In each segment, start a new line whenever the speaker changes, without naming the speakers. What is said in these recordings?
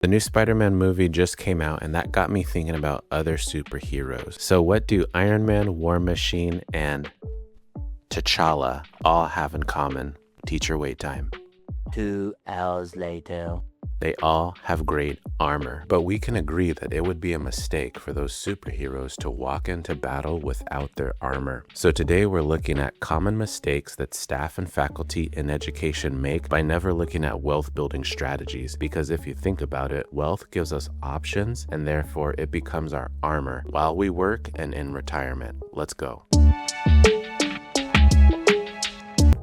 The new Spider-Man movie just came out, and that got me thinking about other superheroes. So what do Iron Man, War Machine, and T'Challa all have in common? Teacher wait time.
2 hours later.
They all have great armor, but we can agree that it would be a mistake for those superheroes to walk into battle without their armor. So today we're looking at common mistakes that staff and faculty in education make by never looking at wealth building strategies, because if you think about it, wealth gives us options and therefore it becomes our armor while we work and in retirement. Let's go.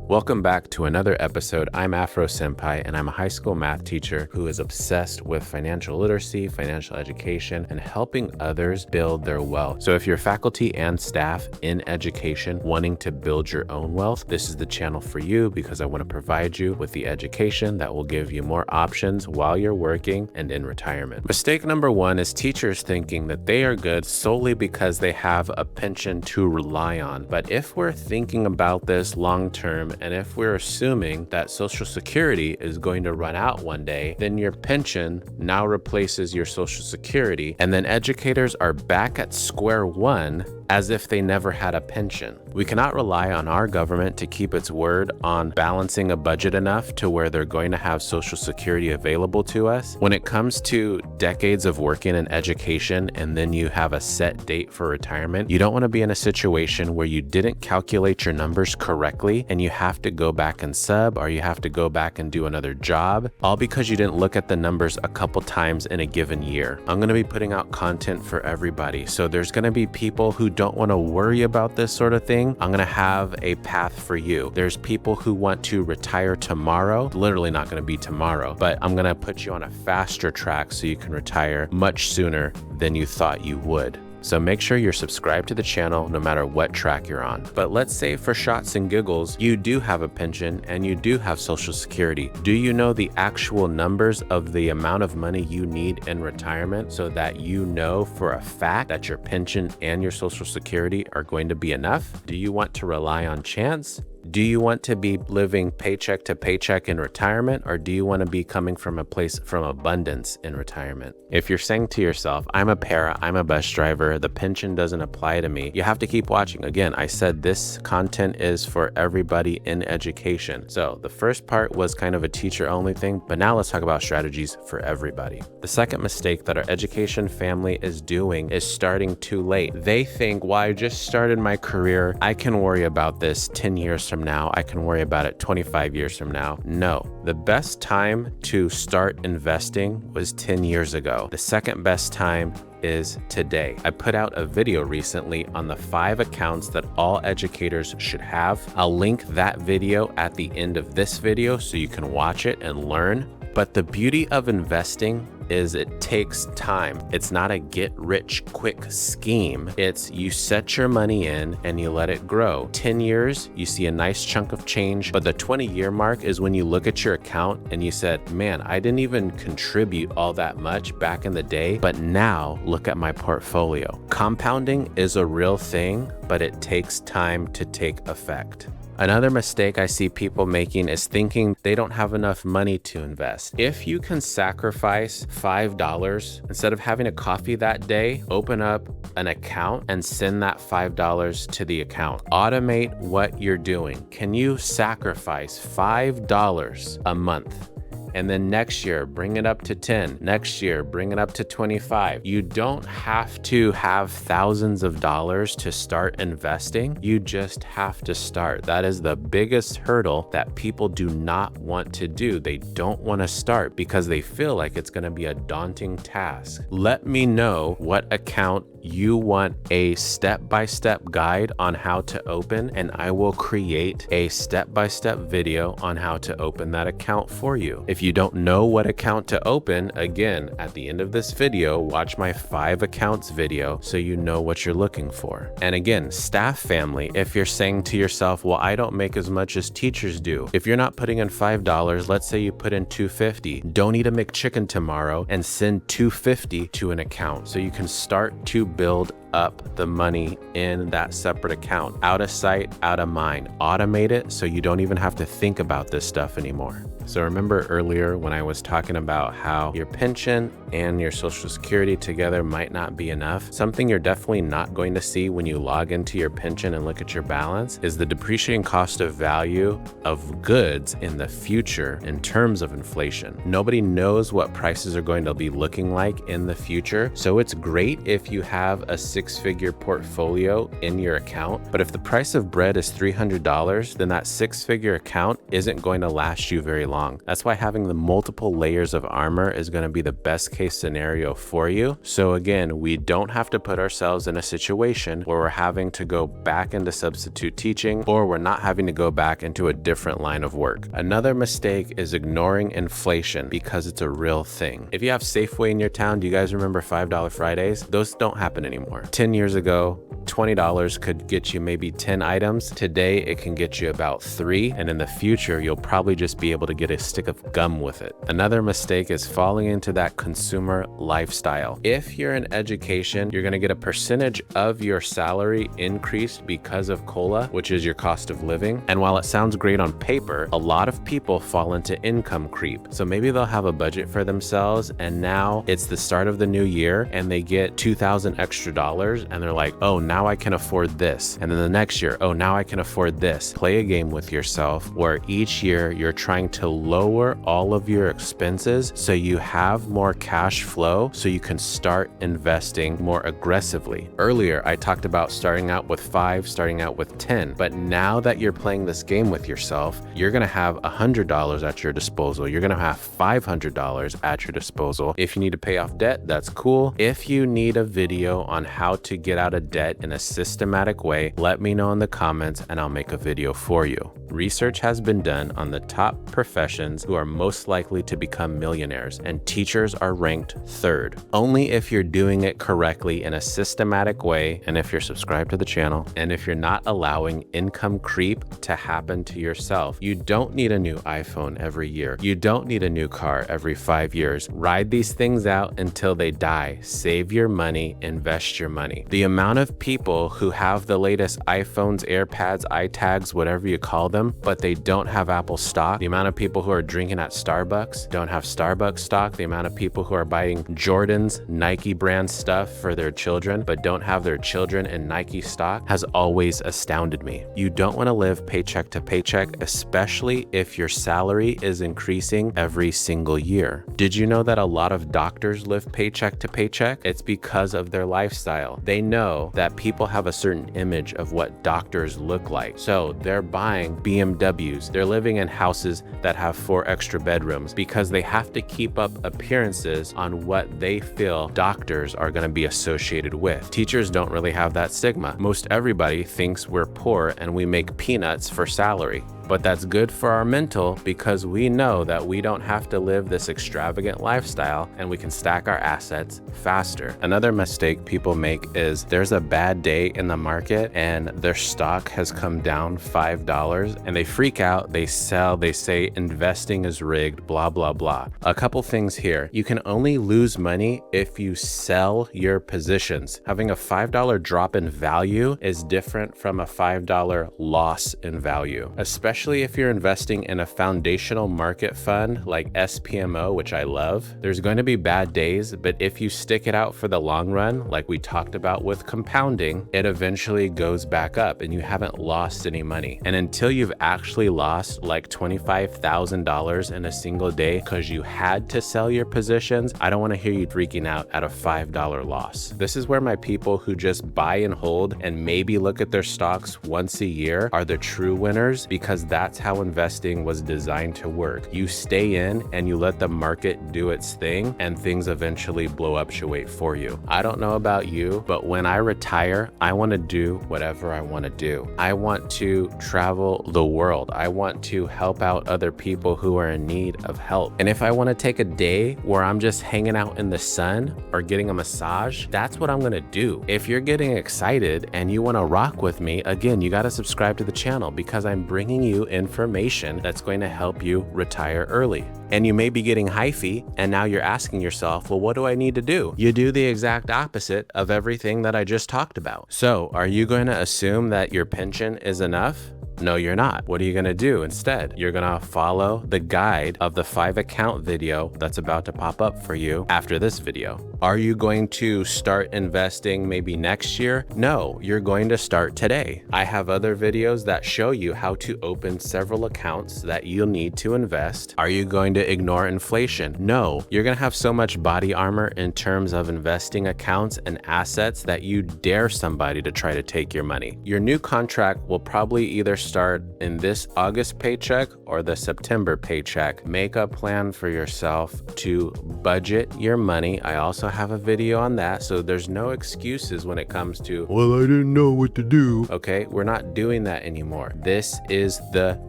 Welcome back to another episode. I'm Afro Senpai, and I'm a high school math teacher who is obsessed with financial literacy, financial education, and helping others build their wealth. So if you're faculty and staff in education wanting to build your own wealth, this is the channel for you, because I want to provide you with the education that will give you more options while you're working and in retirement. Mistake number one is teachers thinking that they are good solely because they have a pension to rely on. But if we're thinking about this long term, and if we're assuming that Social Security is going to run out one day, then your pension now replaces your Social Security, and then educators are back at square one as if they never had a pension. We cannot rely on our government to keep its word on balancing a budget enough to where they're going to have Social Security available to us. When it comes to decades of working in education and then you have a set date for retirement, you don't want to be in a situation where you didn't calculate your numbers correctly and you have to go back and sub, or you have to go back and do another job, all because you didn't look at the numbers a couple times in a given year. I'm going to be putting out content for everybody. So there's going to be people who don't want to worry about this sort of thing. I'm going to have a path for you. There's people who want to retire tomorrow, literally not going to be tomorrow, but I'm going to put you on a faster track so you can retire much sooner than you thought you would. So make sure you're subscribed to the channel no matter what track you're on. But let's say for shots and giggles, you do have a pension and you do have Social Security. Do you know the actual numbers of the amount of money you need in retirement so that you know for a fact that your pension and your Social Security are going to be enough? Do you want to rely on chance? Do you want to be living paycheck to paycheck in retirement, or do you want to be coming from a place from abundance in retirement? If you're saying to yourself, I'm a para, I'm a bus driver, the pension doesn't apply to me, you have to keep watching. Again, I said this content is for everybody in education. So the first part was kind of a teacher only thing, but now let's talk about strategies for everybody. The second mistake that our education family is doing is starting too late. They think, well, I just started my career, I can worry about this 10 years from now, I can worry about it 25 years from now. No, the best time to start investing was 10 years ago. The second best time is today. I put out a video recently on the 5 accounts that all educators should have. I'll link that video at the end of this video so you can watch it and learn. But the beauty of investing is it takes time. It's not a get rich quick scheme. It's you set your money in and you let it grow. 10 years, you see a nice chunk of change, but the 20-year mark is when you look at your account and you said, man, I didn't even contribute all that much back in the day, but now look at my portfolio. Compounding is a real thing, but it takes time to take effect. Another mistake I see people making is thinking they don't have enough money to invest. If you can sacrifice $5, instead of having a coffee that day, open up an account and send that $5 to the account. Automate what you're doing. Can you sacrifice $5 a month? And then next year, bring it up to 10. Next year, bring it up to 25. You don't have to have thousands of dollars to start investing. You just have to start. That is the biggest hurdle that people do not want to do. They don't want to start because they feel like it's going to be a daunting task. Let me know what account you want a step-by-step guide on how to open, and I will create a step-by-step video on how to open that account for you. If you don't know what account to open, again, at the end of this video, watch my 5 accounts video so you know what you're looking for. And again, staff family, if you're saying to yourself, well, I don't make as much as teachers do. If you're not putting in $5, let's say you put in $250. Don't eat a McChicken tomorrow and send $250 to an account so you can start to build up the money in that separate account. Out of sight, out of mind. Automate it so you don't even have to think about this stuff anymore. So remember earlier when I was talking about how your pension and your Social Security together might not be enough? Something you're definitely not going to see when you log into your pension and look at your balance is the depreciating cost of value of goods in the future in terms of inflation. Nobody knows what prices are going to be looking like in the future. So it's great if you have a six-figure portfolio in your account, but if the price of bread is $300, then that six-figure account isn't going to last you very long. That's why having the multiple layers of armor is going to be the best case scenario for you. So again, we don't have to put ourselves in a situation where we're having to go back into substitute teaching, or we're not having to go back into a different line of work. Another mistake is ignoring inflation because it's a real thing. If you have Safeway in your town, do you guys remember $5 Fridays? Those don't happen anymore. 10 years ago, $20 could get you maybe 10 items. Today, it can get you about 3. And in the future, you'll probably just be able to get a stick of gum with it. Another mistake is falling into that consumer lifestyle. If you're in education, you're gonna get a percentage of your salary increased because of COLA, which is your cost of living. And while it sounds great on paper, a lot of people fall into income creep. So maybe they'll have a budget for themselves, and now it's the start of the new year and they get $2,000 extra and they're like, oh, now I can afford this. And then the next year, oh, now I can afford this. Play a game with yourself where each year you're trying to lower all of your expenses so you have more cash flow so you can start investing more aggressively. Earlier, I talked about starting out with 5, starting out with 10, but now that you're playing this game with yourself, you're gonna have $100 at your disposal. You're gonna have $500 at your disposal. If you need to pay off debt, that's cool. If you need a video on how to get out of debt in a systematic way, let me know in the comments and I'll make a video for you. Research has been done on the top professions who are most likely to become millionaires, and teachers are ranked 3rd. Only if you're doing it correctly in a systematic way, and if you're subscribed to the channel, and if you're not allowing income creep to happen to yourself. You don't need a new iPhone every year. You don't need a new car every 5 years. Ride these things out until they die. Save your money, invest your money. The amount of people who have the latest iPhones, AirPads, iTags, whatever you call them, but they don't have Apple stock. The amount of people who are drinking at Starbucks don't have Starbucks stock. The amount of people who are buying Jordans, Nike brand stuff for their children, but don't have their children in Nike stock has always astounded me. You don't want to live paycheck to paycheck, especially if your salary is increasing every single year. Did you know that a lot of doctors live paycheck to paycheck? It's because of their lifestyle. They know that people have a certain image of what doctors look like. So they're buying BMWs. They're living in houses that have 4 extra bedrooms because they have to keep up appearances on what they feel doctors are going to be associated with. Teachers don't really have that stigma. Most everybody thinks we're poor and we make peanuts for salary. But that's good for our mental because we know that we don't have to live this extravagant lifestyle and we can stack our assets faster. Another mistake people make is there's a bad day in the market and their stock has come down $5 and they freak out, they sell, they say investing is rigged, blah, blah, blah. A couple things here. You can only lose money if you sell your positions. Having a $5 drop in value is different from a $5 loss in value, especially if you're investing in a foundational market fund like SPMO, which I love. There's going to be bad days, but if you stick it out for the long run, like we talked about with compounding, it eventually goes back up and you haven't lost any money. And until you've actually lost like $25,000 in a single day because you had to sell your positions, I don't want to hear you freaking out at a $5 loss. This is where my people who just buy and hold and maybe look at their stocks once a year are the true winners, because that's how investing was designed to work. You stay in and you let the market do its thing and things eventually blow up for you. I don't know about you, but when I retire, I want to do whatever I want to do. I want to travel the world. I want to help out other people who are in need of help. And if I want to take a day where I'm just hanging out in the sun or getting a massage, that's what I'm going to do. If you're getting excited and you want to rock with me, again, you got to subscribe to the channel because I'm bringing you information that's going to help you retire early. And you may be getting hyphy and now you're asking yourself, well, what do I need to do? You do the exact opposite of everything that I just talked about. So are you going to assume that your pension is enough? No, you're not. What are you going to do instead? You're going to follow the guide of the 5-account video that's about to pop up for you after this video. Are you going to start investing maybe next year? No, you're going to start today. I have other videos that show you how to open several accounts that you'll need to invest. Are you going to ignore inflation? No, you're going to have so much body armor in terms of investing accounts and assets that you dare somebody to try to take your money. Your new contract will probably either start in this August paycheck or the September paycheck. Make a plan for yourself to budget your money. I also have a video on that, so there's no excuses when it comes to, well, I didn't know what to do. Okay, we're not doing that anymore. This is the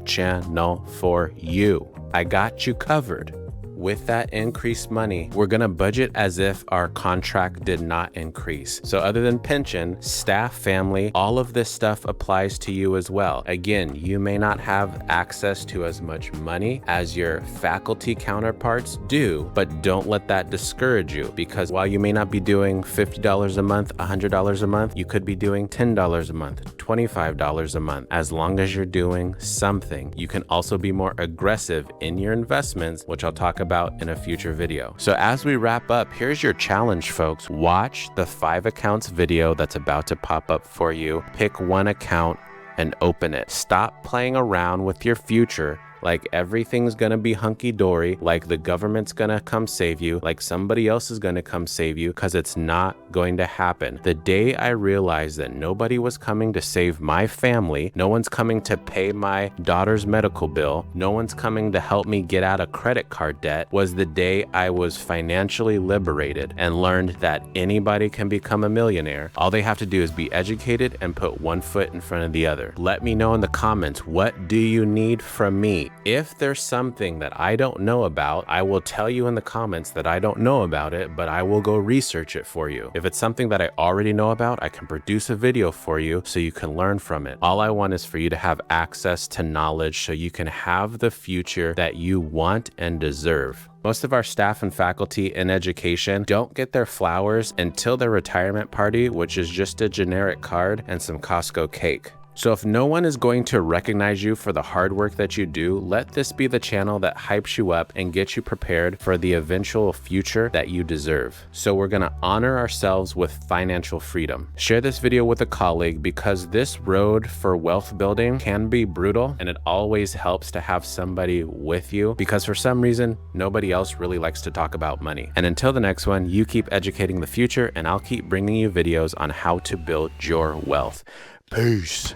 channel for you. I got you covered. With that increased money, we're gonna budget as if our contract did not increase. So other than pension, staff, family, all of this stuff applies to you as well. Again, you may not have access to as much money as your faculty counterparts do, but don't let that discourage you, because while you may not be doing $50 a month, $100 a month, you could be doing $10 a month, $25 a month. As long as you're doing something, you can also be more aggressive in your investments, which I'll talk about in a future video. So as we wrap up, here's your challenge, folks. Watch the 5 accounts video that's about to pop up for you. Pick one account and open it. Stop playing around with your future like everything's gonna be hunky-dory, like the government's gonna come save you, like somebody else is gonna come save you, because it's not going to happen. The day I realized that nobody was coming to save my family, no one's coming to pay my daughter's medical bill, no one's coming to help me get out of credit card debt, was the day I was financially liberated and learned that anybody can become a millionaire. All they have to do is be educated and put one foot in front of the other. Let me know in the comments, what do you need from me? If there's something that I don't know about, I will tell you in the comments that I don't know about it, but I will go research it for you. If it's something that I already know about, I can produce a video for you so you can learn from it. All I want is for you to have access to knowledge so you can have the future that you want and deserve. Most of our staff and faculty in education don't get their flowers until their retirement party, which is just a generic card and some Costco cake. So if no one is going to recognize you for the hard work that you do, let this be the channel that hypes you up and gets you prepared for the eventual future that you deserve. So we're gonna honor ourselves with financial freedom. Share this video with a colleague, because this road for wealth building can be brutal, and it always helps to have somebody with you, because for some reason, nobody else really likes to talk about money. And until the next one, you keep educating the future, and I'll keep bringing you videos on how to build your wealth. Peace.